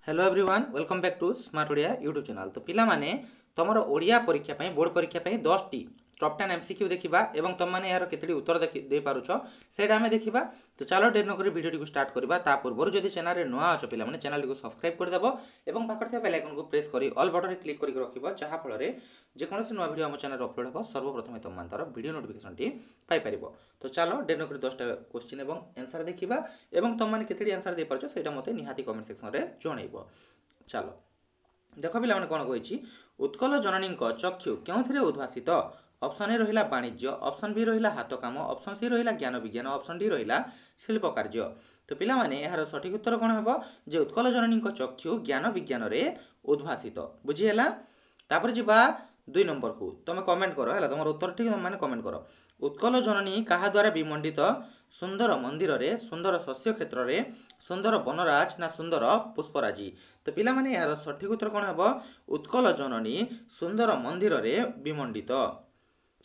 Hello everyone welcome back to smart Odia YouTube channel. तो पिला माने तुम ओडिया परीक्षा पे बोर्ड परीक्षा पे 10 टी टॉप 10 एमसीक्यू देखिबा एवं तुम माने यार केतडी उत्तर दे पारुछो सेटा हमें देखिबा। तो चलो डेर न करी वीडियो को स्टार्ट करबा। ता पूर्व जदि चैनल रे नुआ अछ पिला माने चैनल को सब्सक्राइब कर देबो एवं पाखर बेल आइकन को प्रेस करी ऑल बटन रे क्लिक करी रखिबो, जहा फल रे जे कोनोसी नुआ वीडियो हम चैनल रे अपलोड हो सर्वप्रथम तुम मानतर वीडियो नोटिफिकेशन टी पाई परिबो। तो चलो डेर न करी 10 टा क्वेश्चन एवं आंसर देखिबा एवं तुम माने केतडी आंसर दे पारछो सेटा मते निहाती कमेंट सेक्शन रे जणैबो। चलो देख पिला माने कोन कहिछि उत्कल जननी चक्षु क्यों उद्भासित। ऑप्शन ए रहिला वाणिज्य, ऑप्शन बी रहिला हाथ काम, ऑप्शन सी रहिला ज्ञान विज्ञान, ऑप्शन डी रहिला शिल्प कार्य। तो पिला माने यार सठिक उत्तर कोन हेबो जे उत्कल जननी चक्षु ज्ञान विज्ञान रे उद्भासित। बुझी हैला। तापर जिबा 2 नंबर को तुम कमेंट करो हैला, तुम उत्तर ठीक माने कमेंट करो। उत्कल जननी कहा द्वारा विमंडित सुंदर मंदिर रे, सुंदर शस्य क्षेत्र रे, सुंदर वनराज ना सुंदर पुष्पराजी। तो पिला माने यार सठिक उत्तर कोन हेबो उत्कल जननी सुंदर मंदिर रे विमंडित।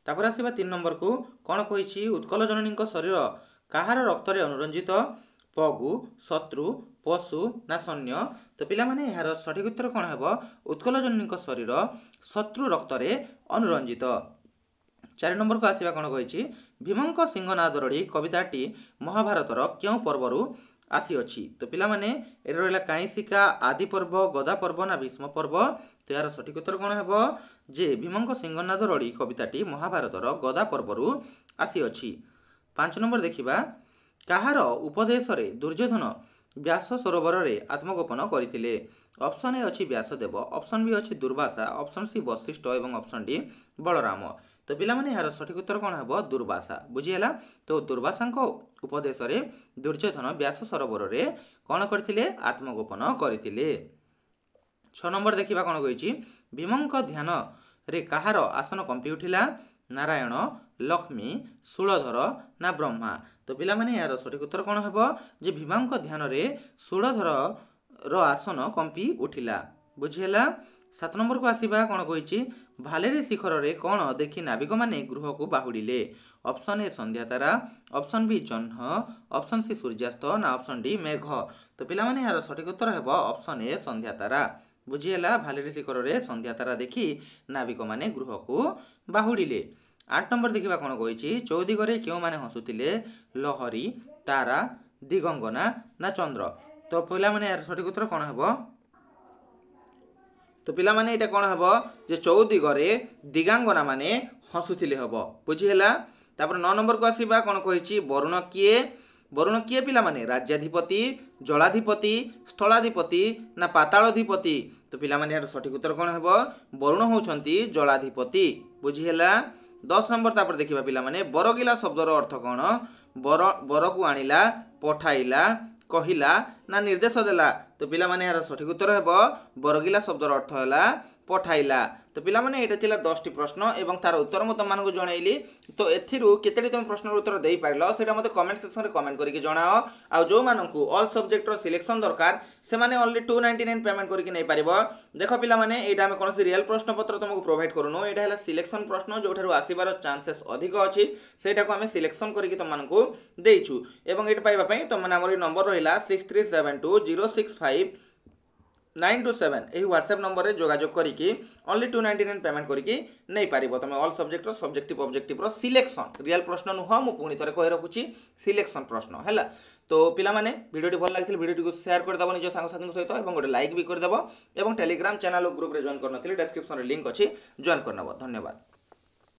तापर आसीबा 3 नंबर को कोन कहिछि उत्कल जननी शरीर काहार रक्त रे अनुरंजित, पगु, शत्रु, पशु ना सैन्य। तो पिला माने यार सठिक उत्तर कोन हेबो उत्कल जननी शरीर शत्रु रक्त रे अनुरंजित। 4 नंबर को आसीबा कोन कहिछि भीमंक सिंहनाद रड़ी कविताटी महाभारतर क्यों पर्वरु आसी अछि। तो पिला माने एरा रहला काईसिका, आदि पर्व, गदा पर्व ना भीष्म पर्व। तो यार सठिक उत्तर कोन हेबो जे भीमंक सिंहनाद रड़ी कविताटी महाभारतर गदा पर्वरु आसी अछि। 5 नंबर देखिबा काहार उपदेश रे दुर्योधन व्यास सरोवर रे आत्मगोपन करथिले। ऑप्शन ए अछि व्यासदेव, ऑप्शन बी अछि दुर्वासा, ऑप्शन सी वशिष्ठ एवं ऑप्शन डी बलराम। तो पिला माने यार सठिक उत्तर कोन हेबो दुर्वासा। बुझी हैला। तो दुर्वासांको उपदेश रे दुर्योधन व्यास सरोवर रे कोन करथिले आत्मगोपन करथिले। 6 नंबर देखिबा कोन कहिछि भीमंक ध्यान रे काहार आसन कंपी उठिला, नारायण, लक्ष्मी, शूलधर ना ब्रह्मा। तो पिला माने यार सठिक उत्तर कोन हेबो जे भीमंक ध्यान रे शूलधर रो आसन कंपी उठिला। बुझी हैला। 7 नंबर को आसीबा कोन कहिछि भालेरी शिखर रे कोन देखि नाविक माने गृह को बाहुडिले। ऑप्शन ए संध्या तारा, ऑप्शन बी जह्न, ऑप्शन सी सूर्यास्त ना ऑप्शन डी मेघ। तो पिला माने यार सठिक उत्तर हेबो ऑप्शन ए संध्या तारा। बुझी हैला। भालेरी शिखर रे संध्या तारा देखि नाविक माने गृह को बाहुडिले। 8 नंबर देखिबा कोन कहिछि चौदिगरे केउ माने हसुतिले, लहरी, तारा, दिगंगना ना चंद्र। तो पिला माने यार सठिक उत्तर कोन हेबो तो पिला माने एटा कोन हेबो जे चौदिगरे दिगांगना माने हसुतिले हेबो। बुझी हैला। तापर 9 नंबर को आसीबा कोन कहिछि वरुण किए। वरुण किए पिला माने राज्याधिपति, जलाधिपति, स्थलाधिपति ना पातालाधिपति। तो पिला माने यार सठिक उत्तर कोन हेबो वरुण होउछंती जलाधिपति। बुझी हैला। 10 नंबर तापर देखिबा पिला माने बरगिला शब्दर अर्थ कोन बर को आनिला, पठाइला, कहिला ना निर्देश देला। तो पिला माने यार सठिक उत्तर हेबो बरगिला शब्दर अर्थ हैला पठाइला। तो पिला माने एटा थिला 10 टी प्रश्न एवं तार उत्तर म तुम मानको जणाइली। तो एथिरु केतेडी तुम प्रश्न उत्तर देई पारलो सेटा मते कमेंट सेक्शन रे कमेंट करिके जणाओ। आ जो माननकु ऑल सब्जेक्ट रो सिलेक्शन दरकार से माने ओनली 299 पेमेंट करिके नै पारिबो। देखो पिला माने एटा हम कोनोसी रियल प्रश्न पत्र तुमको प्रोवाइड करूनो। एटा हैला सिलेक्शन प्रश्न जोठारु आसीबार चांसेस अधिक अछि सेटा को हम सिलेक्शन करिके तुम मानको देइछु। एवं एटा पाइबा पई तुम माने हमर नंबर रहिला 6372065927 एही व्हाट्सएप नंबर रे जोगाजोग करिके ओनली 299 पेमेंट करिके नै पारिबो। तुम ऑल सब्जेक्ट रो सब्जेक्टिव ऑब्जेक्टिव रो सिलेक्शन रियल प्रश्न नुह मु पुनी थरे कहि रखुची सिलेक्शन प्रश्न हैला। तो पिला माने वीडियोटी भल लागिथिल वीडियोटी को शेयर कर दबो निज संग साथी सहित एवं गोटे लाइक भी कर दबो एवं टेलीग्राम चैनल ग्रुप रे जॉइन करनथिले डिस्क्रिप्शन रे लिंक अछि जॉइन करनबो। धन्यवाद।